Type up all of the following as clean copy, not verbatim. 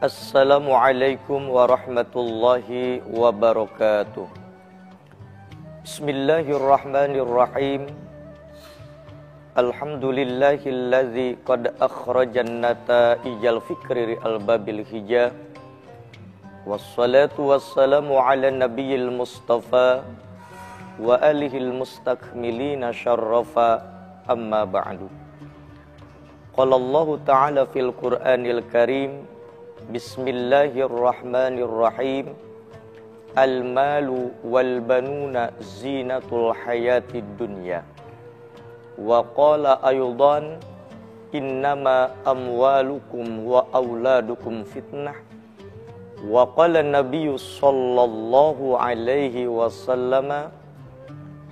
Assalamualaikum warahmatullahi wabarakatuh. Bismillahirrahmanirrahim. Alhamdulillahilladzi qad akhrajan nata'ijal fikri al-babil hijab. Wassalatu wassalamu ala nabiyil mustafa wa alihil mustakmilina syarrafa, amma ba'du. Qala Allah ta'ala fil Qur'anil Karim, Bismillahirrahmanirrahim. Al-malu wal banuna zinatul hayatid dunya. Wa qala aydan innama amwalukum wa auladukum fitnah. Wa qala Nabiyyu sallallahu alaihi wasallam,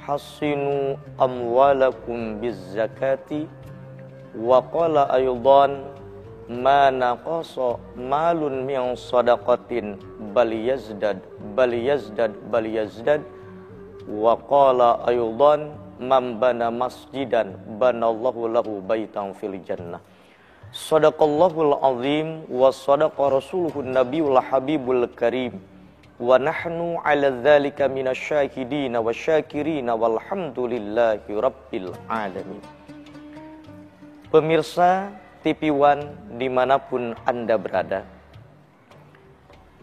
hassinu amwalakum bizzakati. Wa qala aydan ma naqasa malun min sadaqatin bal yazdad. Wa qala aydan man bana masjidan banallahu lahu baitan fil jannah. Shadaqallahul azim wa shadaqa rasuluhun nabiyul habibul karim. Wa nahnu ala dzalika minasyahidin wasyakirin walhamdulillahi rabbil alamin. Pemirsa TV One dimanapun Anda berada,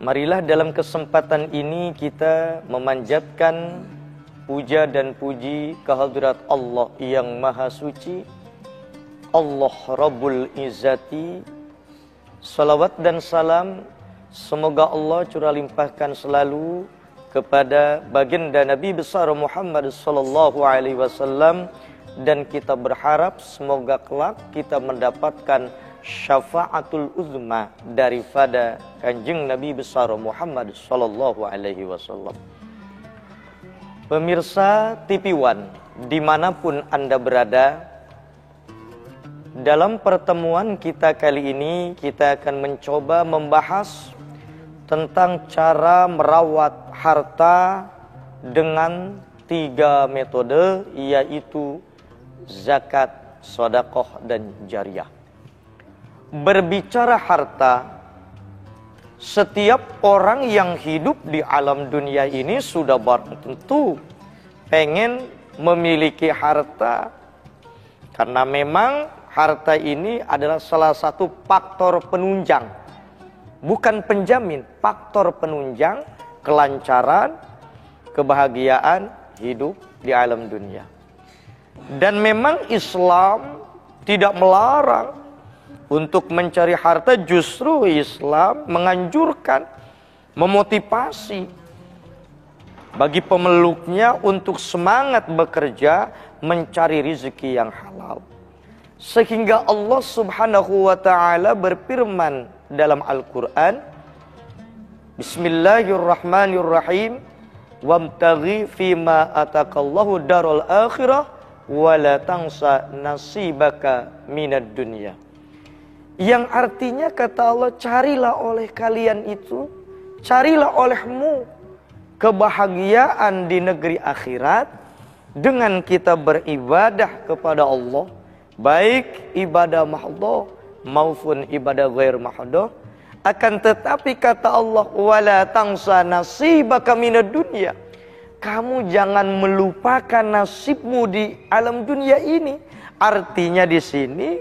marilah dalam kesempatan ini kita memanjatkan puja dan puji kehadirat Allah yang Maha Suci, Allah Rabbul Izzati. Salawat dan salam semoga Allah curah limpahkan selalu kepada baginda Nabi besar Muhammad sallallahu alaihi wasallam, dan kita berharap semoga kelak kita mendapatkan syafaatul uzma daripada Kanjeng Nabi besar Muhammad sallallahu alaihi wasallam. Pemirsa TV One dimanapun Anda berada, dalam pertemuan kita kali ini kita akan mencoba membahas tentang cara merawat harta dengan 3 metode, yaitu zakat, sedekah, dan jariyah. Berbicara harta, setiap orang yang hidup di alam dunia ini sudah tentu pengen memiliki harta, karena memang harta ini adalah salah satu faktor penunjang, bukan penjamin, faktor penunjang kelancaran, kebahagiaan hidup di alam dunia. Dan memang Islam tidak melarang untuk mencari harta, justru Islam menganjurkan, memotivasi bagi pemeluknya untuk semangat bekerja mencari rezeki yang halal. Sehingga Allah Subhanahu wa ta'ala berfirman dalam Al-Quran, Bismillahirrahmanirrahim. Wamtaghi fima atakallahu darul akhirah wala tangsa nasibaka minad dunya. Yang artinya kata Allah, carilah oleh kalian itu, carilah olehmu kebahagiaan di negeri akhirat dengan kita beribadah kepada Allah, baik ibadah mahdhah maupun ibadah ghair mahdhah. Akan tetapi kata Allah, wala tangsa nasibaka minad dunya, kamu jangan melupakan nasibmu di alam dunia ini. Artinya di sini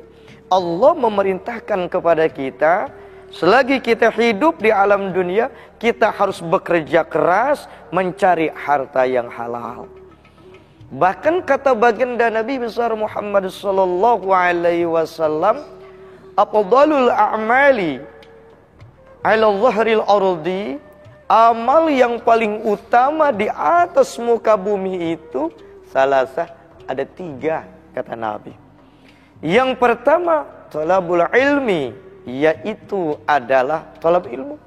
Allah memerintahkan kepada kita, selagi kita hidup di alam dunia, kita harus bekerja keras mencari harta yang halal. Bahkan kata baginda Nabi besar Muhammad sallallahu alaihi wasallam, afdhalul a'mali 'ala dhahril ardi, amal yang paling utama di atas muka bumi itu salasah, ada 3 kata Nabi. Yang pertama talabul ilmi, yaitu adalah talab ilmu.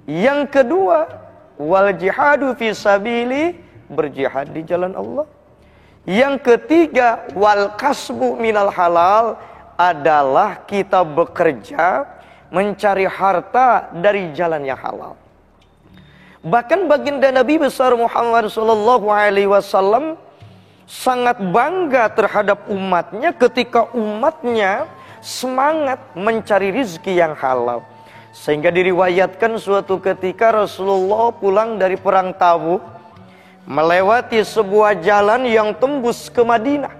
Yang kedua wal jihadu fi sabili, berjihad di jalan Allah. Yang ketiga wal kasbu minal halal, adalah kita bekerja mencari harta dari jalan yang halal. Bahkan baginda Nabi besar Muhammad sallallahu alaihi wasallam sangat bangga terhadap umatnya ketika umatnya semangat mencari rizki yang halal. Sehingga diriwayatkan suatu ketika Rasulullah pulang dari perang Tabuk, melewati sebuah jalan yang tembus ke Madinah.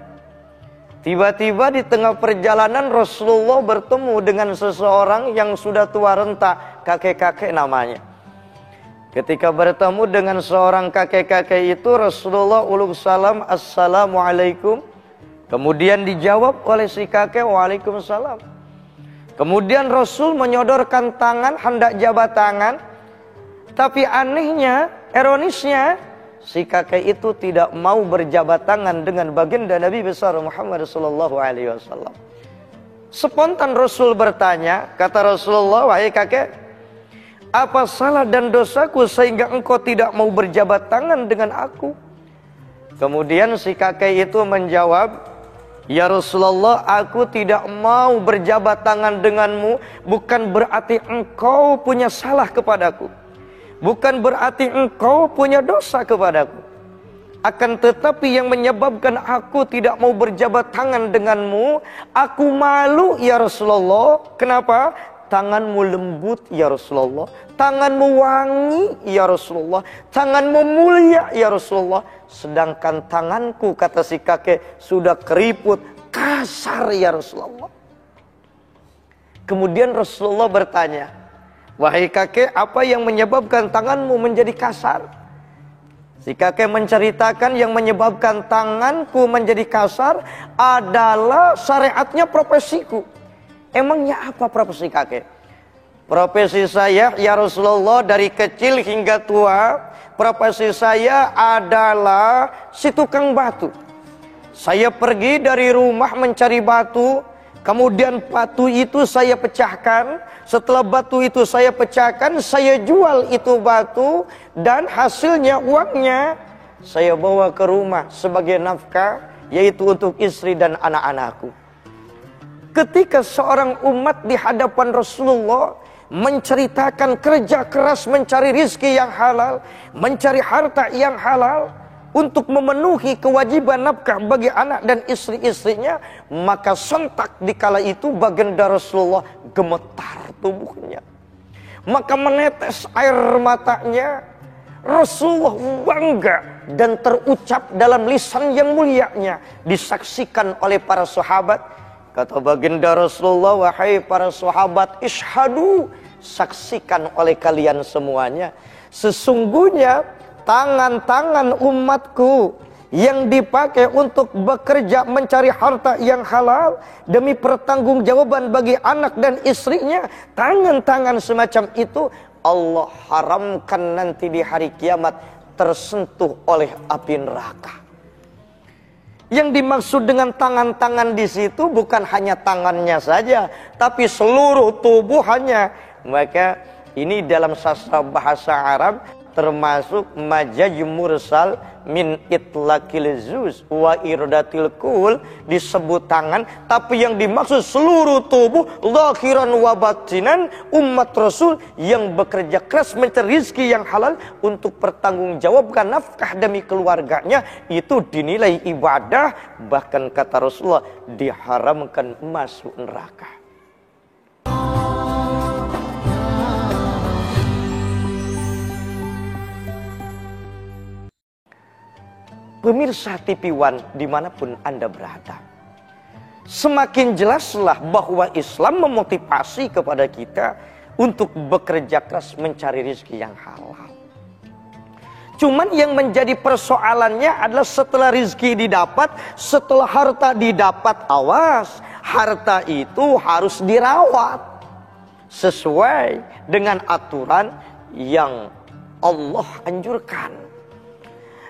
Tiba-tiba di tengah perjalanan Rasulullah bertemu dengan seseorang yang sudah tua renta, kakek-kakek namanya. Ketika bertemu dengan seorang kakek-kakek itu, Rasulullah ulug salam, "Assalamualaikum." Kemudian dijawab oleh si kakek, "Waalaikumsalam." Kemudian Rasul menyodorkan tangan, hendak jabat tangan. Tapi anehnya, ironisnya, si kakek itu tidak mau berjabat tangan dengan baginda Nabi besar Muhammad SAW. Spontan Rasul bertanya, kata Rasulullah, "Wahai kakek, apa salah dan dosaku sehingga engkau tidak mau berjabat tangan dengan aku?" Kemudian si kakek itu menjawab, "Ya Rasulullah, aku tidak mau berjabat tangan denganmu, bukan berarti engkau punya salah kepadaku. Bukan berarti engkau punya dosa kepadaku. Akan tetapi yang menyebabkan aku tidak mau berjabat tangan denganmu, aku malu ya Rasulullah." Kenapa? "Tanganmu lembut ya Rasulullah, tanganmu wangi ya Rasulullah, tanganmu mulia ya Rasulullah. Sedangkan tanganku," kata si kakek, "sudah keriput, kasar ya Rasulullah." Kemudian Rasulullah bertanya, "Wahai kakek, apa yang menyebabkan tanganmu menjadi kasar?" Si kakek menceritakan yang menyebabkan tanganku menjadi kasar adalah syariatnya profesiku. Emangnya apa profesi kakek? "Profesi saya ya Rasulullah dari kecil hingga tua, profesi saya adalah si tukang batu. Saya pergi dari rumah mencari batu, kemudian batu itu saya pecahkan. Setelah batu itu saya pecahkan, saya jual itu batu, dan hasilnya, uangnya, saya bawa ke rumah sebagai nafkah, yaitu untuk istri dan anak-anakku." Ketika seorang umat di hadapan Rasulullah menceritakan kerja keras mencari rizki yang halal, mencari harta yang halal untuk memenuhi kewajiban nafkah bagi anak dan istri-istrinya, maka sontak dikala itu baginda Rasulullah gemetar tubuhnya, maka menetes air matanya. Rasulullah bangga dan terucap dalam lisan yang mulianya, disaksikan oleh para sahabat. Kata baginda Rasulullah, "Wahai para sahabat, ishhadu, saksikan oleh kalian semuanya, sesungguhnya tangan-tangan umatku yang dipakai untuk bekerja mencari harta yang halal demi pertanggungjawaban bagi anak dan istrinya, tangan-tangan semacam itu Allah haramkan nanti di hari kiamat tersentuh oleh api neraka." Yang dimaksud dengan tangan-tangan di situ bukan hanya tangannya saja, tapi seluruh tubuhannya. Maka ini dalam sastra bahasa Arab termasuk majaz mursal min itlaqil zuz wa irdatil kul, disebut tangan, tapi yang dimaksud seluruh tubuh, zahiran wa batinan, umat Rasul yang bekerja keras mencari rezeki yang halal untuk pertanggungjawabkan nafkah demi keluarganya, itu dinilai ibadah, bahkan kata Rasulullah diharamkan masuk neraka. Pemirsa TV One dimanapun Anda berada, semakin jelaslah bahwa Islam memotivasi kepada kita untuk bekerja keras mencari rezeki yang halal. Cuman yang menjadi persoalannya adalah setelah rezeki didapat, setelah harta didapat, awas, harta itu harus dirawat sesuai dengan aturan yang Allah anjurkan.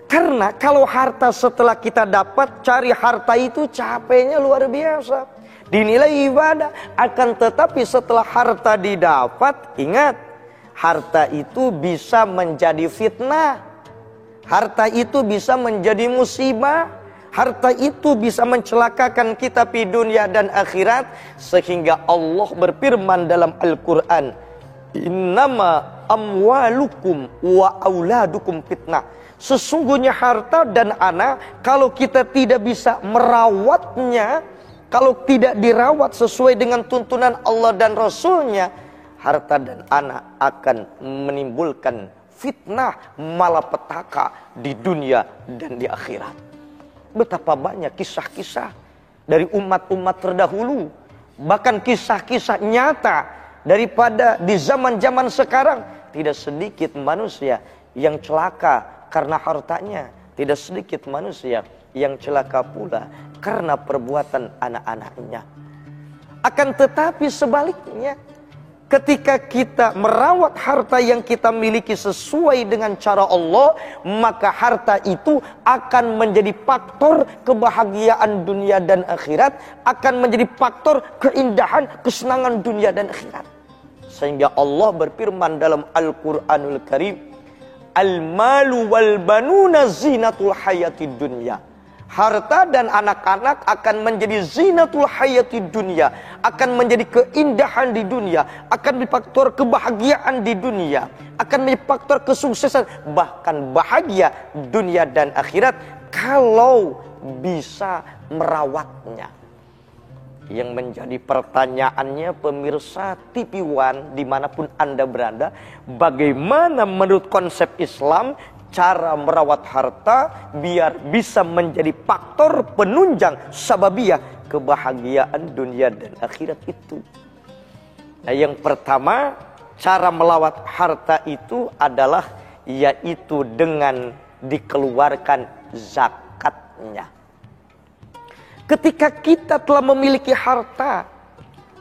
Karena kalau harta setelah kita dapat, cari harta itu capeknya luar biasa, dinilai ibadah. Akan tetapi setelah harta didapat, ingat, harta itu bisa menjadi fitnah, harta itu bisa menjadi musibah, harta itu bisa mencelakakan kita di dunia dan akhirat. Sehingga Allah berfirman dalam Al-Quran, "Innama amwalukum wa auladukum fitnah." Sesungguhnya harta dan anak, kalau kita tidak bisa merawatnya, kalau tidak dirawat sesuai dengan tuntunan Allah dan Rasulnya, harta dan anak akan menimbulkan fitnah malapetaka di dunia dan di akhirat. Betapa banyak kisah-kisah dari umat-umat terdahulu, bahkan kisah-kisah nyata daripada di zaman-zaman sekarang. Tidak sedikit manusia yang celaka karena hartanya, tidak sedikit manusia yang celaka pula karena perbuatan anak-anaknya. Akan tetapi sebaliknya, ketika kita merawat harta yang kita miliki sesuai dengan cara Allah, maka harta itu akan menjadi faktor kebahagiaan dunia dan akhirat, akan menjadi faktor keindahan, kesenangan dunia dan akhirat. Sehingga Allah berfirman dalam Al-Quranul Karim, Al-malu wal banuna zinatul hayatid dunya. Harta dan anak-anak akan menjadi zinatul hayatid dunya, akan menjadi keindahan di dunia, akan menjadi faktor kebahagiaan di dunia, akan menjadi faktor kesuksesan, bahkan bahagia dunia dan akhirat kalau bisa merawatnya. Yang menjadi pertanyaannya pemirsa TV One dimanapun Anda berada, bagaimana menurut konsep Islam cara merawat harta biar bisa menjadi faktor penunjang sababiyah kebahagiaan dunia dan akhirat itu? Nah, yang pertama, cara melawat harta itu adalah yaitu dengan dikeluarkan zakatnya. Ketika kita telah memiliki harta,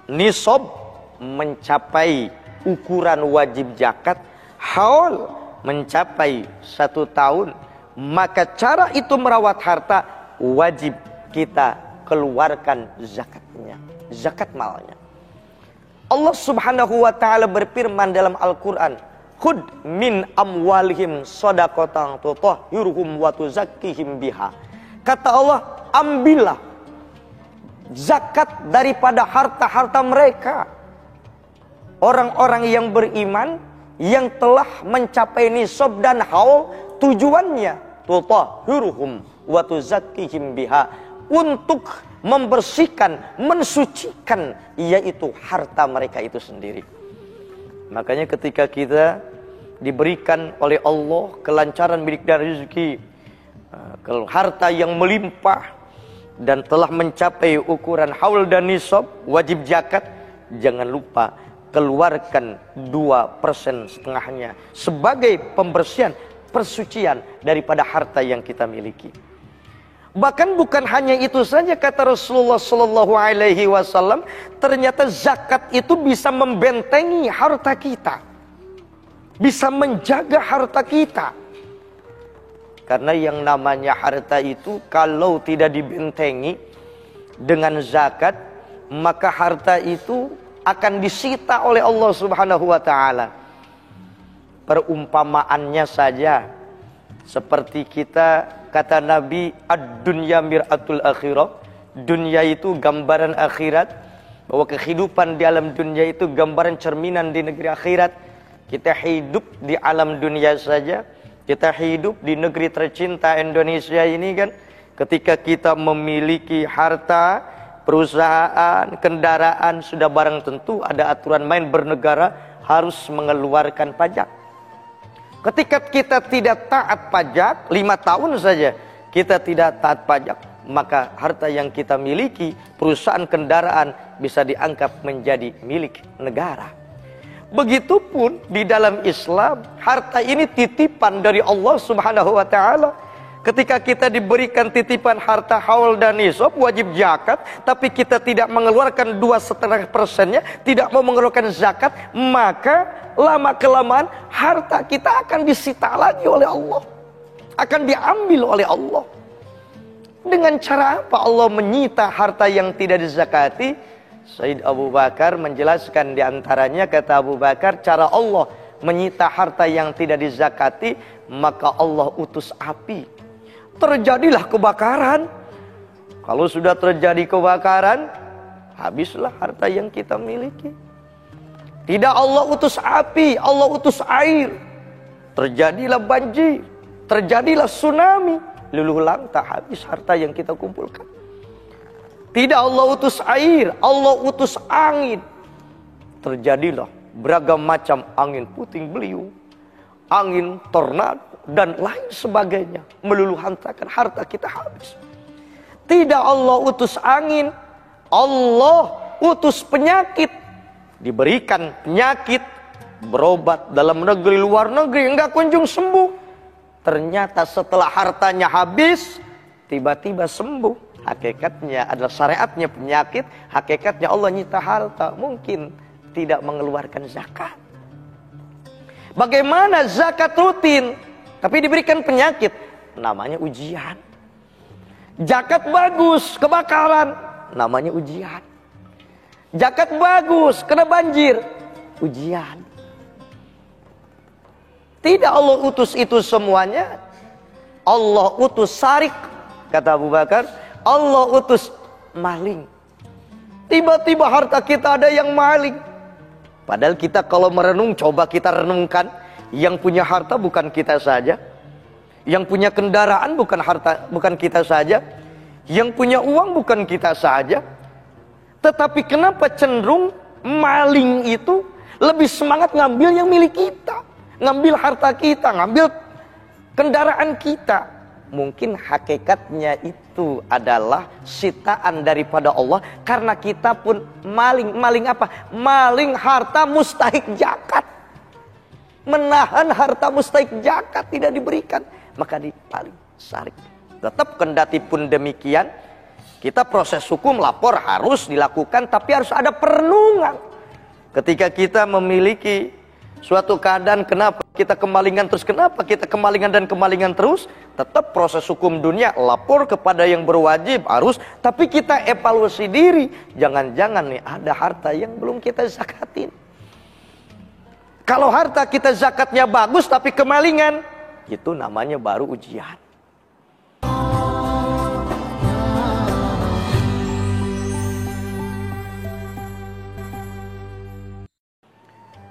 nisab mencapai ukuran wajib zakat, haul mencapai 1 tahun, maka cara itu merawat harta wajib kita keluarkan zakatnya, zakat malnya. Allah Subhanahu wa taala berfirman dalam Al-Qur'an, "Khudh min amwalihim shadaqatan tutahhiruhum wa tuzakkihim biha." Kata Allah, ambillah zakat daripada harta-harta mereka. Orang-orang yang beriman yang telah mencapai nisab dan haul, tujuannya tutahhiruhum wa tuzakkihim biha, untuk membersihkan, mensucikan, yaitu harta mereka itu sendiri. Makanya ketika kita diberikan oleh Allah kelancaran milik dan rezeki, harta yang melimpah dan telah mencapai ukuran haul dan nisab wajib zakat, jangan lupa keluarkan 2,5% sebagai pembersihan, persucian daripada harta yang kita miliki. Bahkan bukan hanya itu saja, kata Rasulullah Sallallahu Alaihi Wasallam, ternyata zakat itu bisa membentengi harta kita, bisa menjaga harta kita. Karena yang namanya harta itu kalau tidak dibentengi dengan zakat, maka harta itu akan disita oleh Allah Subhanahu wa taala. Perumpamaannya saja seperti kita, kata Nabi, ad-dunya mir'atul akhirah. Dunia itu gambaran akhirat, bahwa kehidupan di alam dunia itu gambaran cerminan di negeri akhirat. Kita hidup di alam dunia saja, kita hidup di negeri tercinta Indonesia ini kan, ketika kita memiliki harta, perusahaan, kendaraan, sudah barang tentu ada aturan main bernegara, harus mengeluarkan pajak. Ketika kita tidak taat pajak, 5 tahun saja kita tidak taat pajak, maka harta yang kita miliki, perusahaan, kendaraan, bisa dianggap menjadi milik negara. Begitupun di dalam Islam, harta ini titipan dari Allah Subhanahu wa taala. Ketika kita diberikan titipan harta haul dan nisab wajib zakat, tapi kita tidak mengeluarkan 2,5%-nya, tidak mau mengeluarkan zakat, maka lama kelamaan harta kita akan disita lagi oleh Allah, akan diambil oleh Allah. Dengan cara apa Allah menyita harta yang tidak dizakati? Sayyid Abu Bakar menjelaskan, diantaranya kata Abu Bakar, cara Allah menyita harta yang tidak dizakati, maka Allah utus api. Terjadilah kebakaran. Kalau sudah terjadi kebakaran, habislah harta yang kita miliki. Tidak Allah utus api, Allah utus air. Terjadilah banjir, terjadilah tsunami, luluh lantak habis harta yang kita kumpulkan. Tidak Allah utus air, Allah utus angin. Terjadilah beragam macam angin puting beliung, angin tornado, dan lain sebagainya meluluhlantakan harta kita habis. Tidak Allah utus angin, Allah utus penyakit. Diberikan penyakit, berobat dalam negeri, luar negeri, enggak kunjung sembuh. Ternyata setelah hartanya habis, tiba-tiba sembuh. Hakikatnya adalah syariatnya penyakit, hakikatnya Allah nyita harta. Mungkin tidak mengeluarkan zakat. Bagaimana zakat rutin tapi diberikan penyakit? Namanya ujian. Zakat bagus, kebakaran, namanya ujian. Zakat bagus, kena banjir, ujian. Tidak Allah utus itu semuanya. Allah utus sarik, kata Abu Bakar. Allah utus maling. Tiba-tiba harta kita ada yang maling. Padahal kita kalau merenung, coba kita renungkan, yang punya harta bukan kita saja, yang punya kendaraan bukan kita saja, yang punya uang bukan kita saja. Tetapi kenapa cenderung maling itu lebih semangat ngambil yang milik kita, ngambil harta kita, ngambil kendaraan kita? Mungkin hakikatnya itu adalah sitaan daripada Allah, karena kita pun maling. Maling apa? Maling harta mustahik zakat. Menahan harta mustahik zakat tidak diberikan, maka dipaling, sarik. Tetap kendati pun demikian, kita proses hukum lapor harus dilakukan, tapi harus ada perenungan. Ketika kita memiliki suatu keadaan, kenapa kita kemalingan terus, kenapa kita kemalingan dan kemalingan terus, tetap proses hukum dunia, lapor kepada yang berwajib harus, tapi kita evaluasi diri. Jangan-jangan nih ada harta yang belum kita zakatin. Kalau harta kita zakatnya bagus tapi kemalingan, itu namanya baru ujian.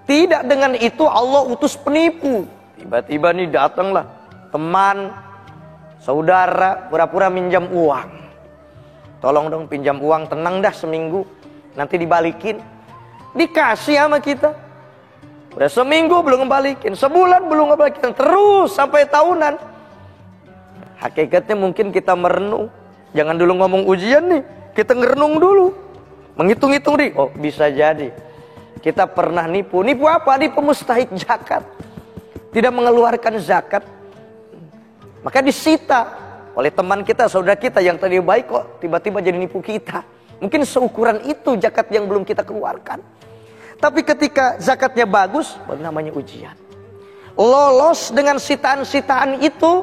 Tidak dengan itu Allah utus penipu. Tiba-tiba nih datanglah teman, saudara, pura-pura minjam uang. Tolong dong pinjam uang, tenang dah seminggu, nanti dibalikin. Dikasih sama kita. Udah seminggu belum ngebalikin, sebulan belum ngebalikin, terus sampai tahunan. Hakikatnya mungkin kita merenung. Jangan dulu ngomong ujian nih, kita ngerenung dulu. Menghitung-hitung nih, oh bisa jadi kita pernah nipu. Nipu apa? Nipu mustahik zakat. Tidak mengeluarkan zakat. Maka disita oleh teman kita, saudara kita yang tadi baik kok tiba-tiba jadi nipu kita. Mungkin seukuran itu zakat yang belum kita keluarkan. Tapi ketika zakatnya bagus, baru namanya ujian. Lolos dengan sitaan-sitaan itu,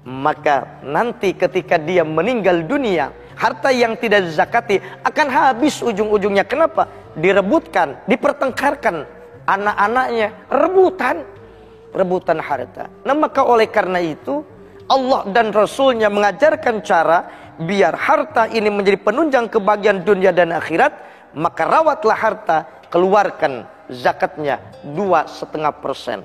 maka nanti ketika dia meninggal dunia, harta yang tidak zakati akan habis ujung-ujungnya. Kenapa? Direbutkan, dipertengkarkan anak-anaknya, rebutan harta. Nah maka oleh karena itu Allah dan Rasulnya mengajarkan cara biar harta ini menjadi penunjang kebahagiaan dunia dan akhirat. Maka rawatlah harta, keluarkan zakatnya 2,5%.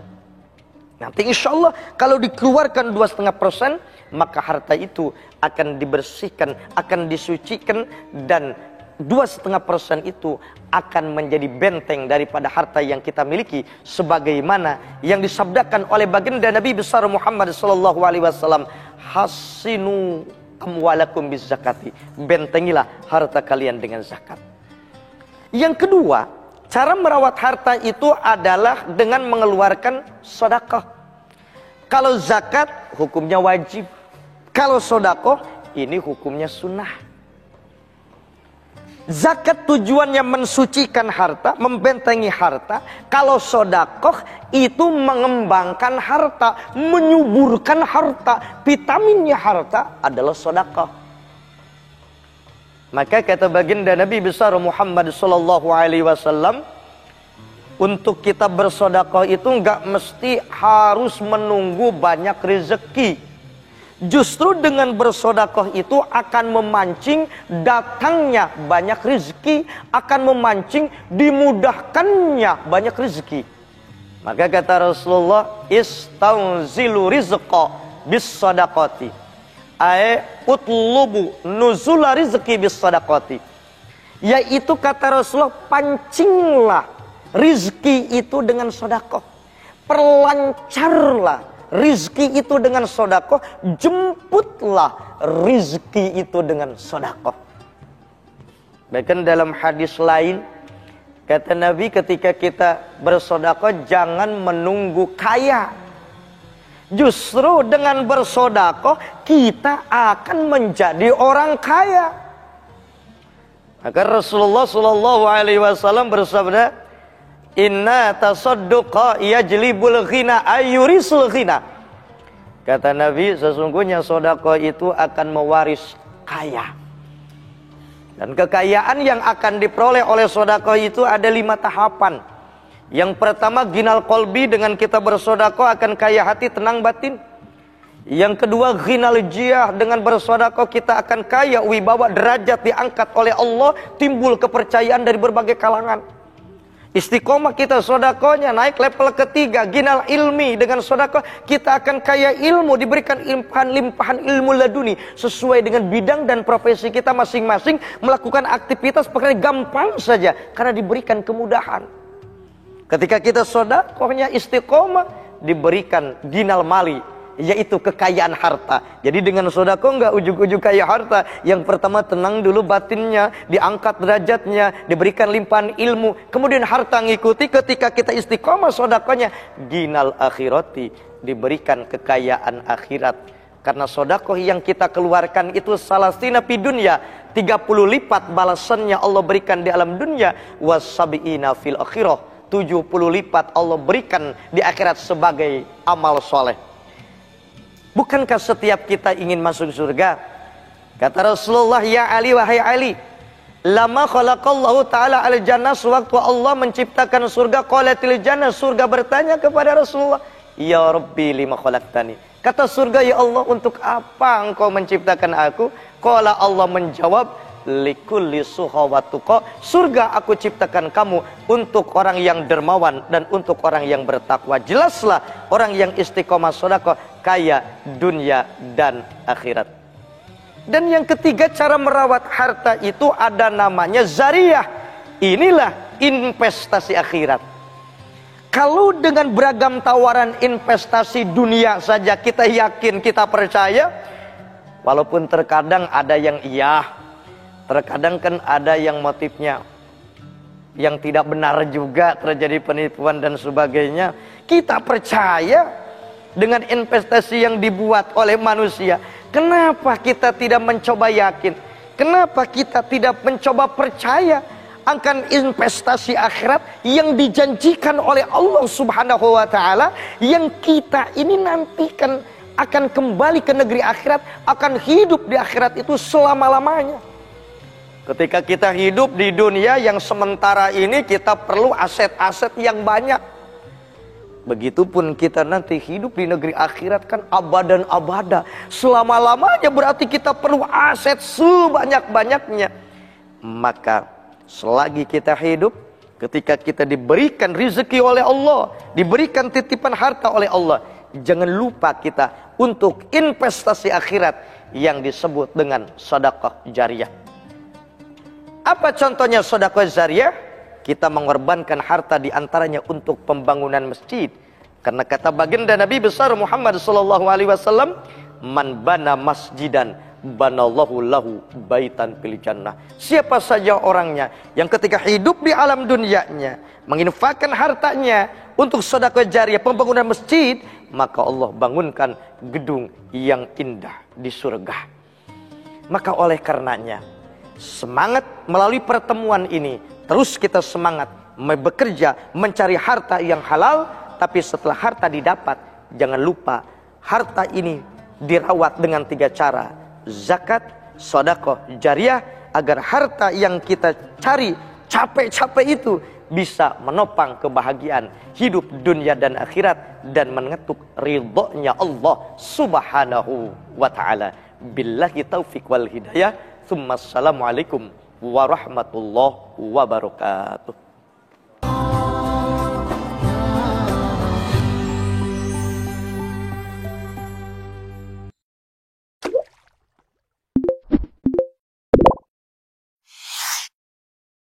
Nanti insya Allah kalau dikeluarkan 2,5%, maka harta itu akan dibersihkan, akan disucikan, dan 2,5% itu akan menjadi benteng daripada harta yang kita miliki, sebagaimana yang disabdakan oleh baginda Nabi besar Muhammad SAW, hasinu amwalakum biz zakati, bentengilah harta kalian dengan zakat. Yang kedua, cara merawat harta itu adalah dengan mengeluarkan sedekah. Kalau zakat hukumnya wajib, kalau sedekah ini hukumnya sunnah. Zakat tujuannya mensucikan harta, membentengi harta. Kalau sedekah itu mengembangkan harta, menyuburkan harta. Vitaminnya harta adalah sedekah. Maka kata baginda Nabi besar Muhammad SAW, untuk kita bersedekah itu enggak mesti harus menunggu banyak rezeki. Justru dengan bersedekah itu akan memancing datangnya banyak rezeki, akan memancing dimudahkannya banyak rezeki. Maka kata Rasulullah, istanzilu rizqa bis sadaqati, ay utlubu nuzula rizqi bis sadaqati. Yaitu kata Rasulullah, pancinglah rizki itu dengan sedekah. Perlancarlah rizki itu dengan sedekah, jemputlah rizki itu dengan sedekah. Bahkan dalam hadis lain kata Nabi, ketika kita bersedekah jangan menunggu kaya. Justru dengan bersedekah kita akan menjadi orang kaya. Maka Rasulullah sallallahu alaihi wasallam bersabda, "Inna tasadduqa yajlibul ghina ayyurisul ghina." Kata Nabi, sesungguhnya sedekah itu akan mewaris kaya. Dan kekayaan yang akan diperoleh oleh sedekah itu ada 5 tahapan. Yang pertama, ginal qalbi, dengan kita bersedekah akan kaya hati, tenang batin. Yang kedua, ghinal jiyah, dengan bersedekah kita akan kaya wibawa, derajat diangkat oleh Allah, timbul kepercayaan dari berbagai kalangan. Istiqomah kita sedekahnya naik level ketiga, ginal ilmi, dengan sedekah kita akan kaya ilmu, diberikan limpahan ilmu laduni sesuai dengan bidang dan profesi kita masing-masing, melakukan aktivitas pekerjaan gampang saja karena diberikan kemudahan. Ketika kita sedekahnya istiqomah, diberikan ginal mali, yaitu kekayaan harta. Jadi dengan sedekah enggak ujug-ujug kaya harta. Yang pertama, tenang dulu batinnya, diangkat derajatnya, diberikan limpahan ilmu, kemudian harta ngikuti. Ketika kita istiqomah sedekahnya, ginal akhirati, diberikan kekayaan akhirat. Karena sedekah yang kita keluarkan itu salasina fi dunya, 30 lipat balasannya Allah berikan di alam dunia, wasabiina fil akhirah, 70 lipat Allah berikan di akhirat sebagai amal soleh. Bukankah setiap kita ingin masuk surga? Kata Rasulullah, ya Ali, wahai Ali, lama khalaqallahu ta'ala al-jannah, sewaktu Allah menciptakan surga, qalatil jannah, surga bertanya kepada Rasulullah, ya Rabbi lima khalaqtani. Kata surga, ya Allah, untuk apa engkau menciptakan aku? Qala, Allah menjawab, likulli suhawatuqa, surga aku ciptakan kamu untuk orang yang dermawan dan untuk orang yang bertakwa. Jelaslah orang yang istiqomah sedekah kaya dunia dan akhirat. Dan yang ketiga, cara merawat harta itu ada namanya zariyah. Inilah investasi akhirat. Kalau dengan beragam tawaran investasi dunia saja kita yakin, kita percaya, walaupun terkadang ada yang iya, terkadang kan ada yang motifnya yang tidak benar juga, terjadi penipuan dan sebagainya. Kita percaya dengan investasi yang dibuat oleh manusia. Kenapa kita tidak mencoba yakin? Kenapa kita tidak mencoba percaya akan investasi akhirat yang dijanjikan oleh Allah Subhanahu wa ta'ala, yang kita ini nantikan akan kembali ke negeri akhirat, akan hidup di akhirat itu selama-lamanya. Ketika kita hidup di dunia yang sementara ini, kita perlu aset-aset yang banyak. Begitupun kita nanti hidup di negeri akhirat, kan abadan abada, selama-lamanya, berarti kita perlu aset sebanyak-banyaknya. Maka selagi kita hidup, ketika kita diberikan rezeki oleh Allah, diberikan titipan harta oleh Allah, jangan lupa kita untuk investasi akhirat yang disebut dengan sedekah jariyah. Apa contohnya sedekah jariyah? Kita mengorbankan harta diantaranya untuk pembangunan masjid. Karena kata baginda Nabi besar Muhammad sallallahu alaihi wasallam, man bana masjidan banallahu lahu baitan fil jannah. Siapa saja orangnya yang ketika hidup di alam dunianya menginfakkan hartanya untuk sedekah jariyah, pembangunan masjid, maka Allah bangunkan gedung yang indah di surga. Maka oleh karenanya, semangat melalui pertemuan ini, terus kita semangat bekerja mencari harta yang halal. Tapi setelah harta didapat, jangan lupa harta ini dirawat dengan 3 cara: zakat, sedekah jariyah, agar harta yang kita cari capek-capek itu bisa menopang kebahagiaan hidup dunia dan akhirat, dan mengetuk ridhonya Allah Subhanahu wa ta'ala. Billahi taufiq wal hidayah. Assalamualaikum warahmatullahi wabarakatuh.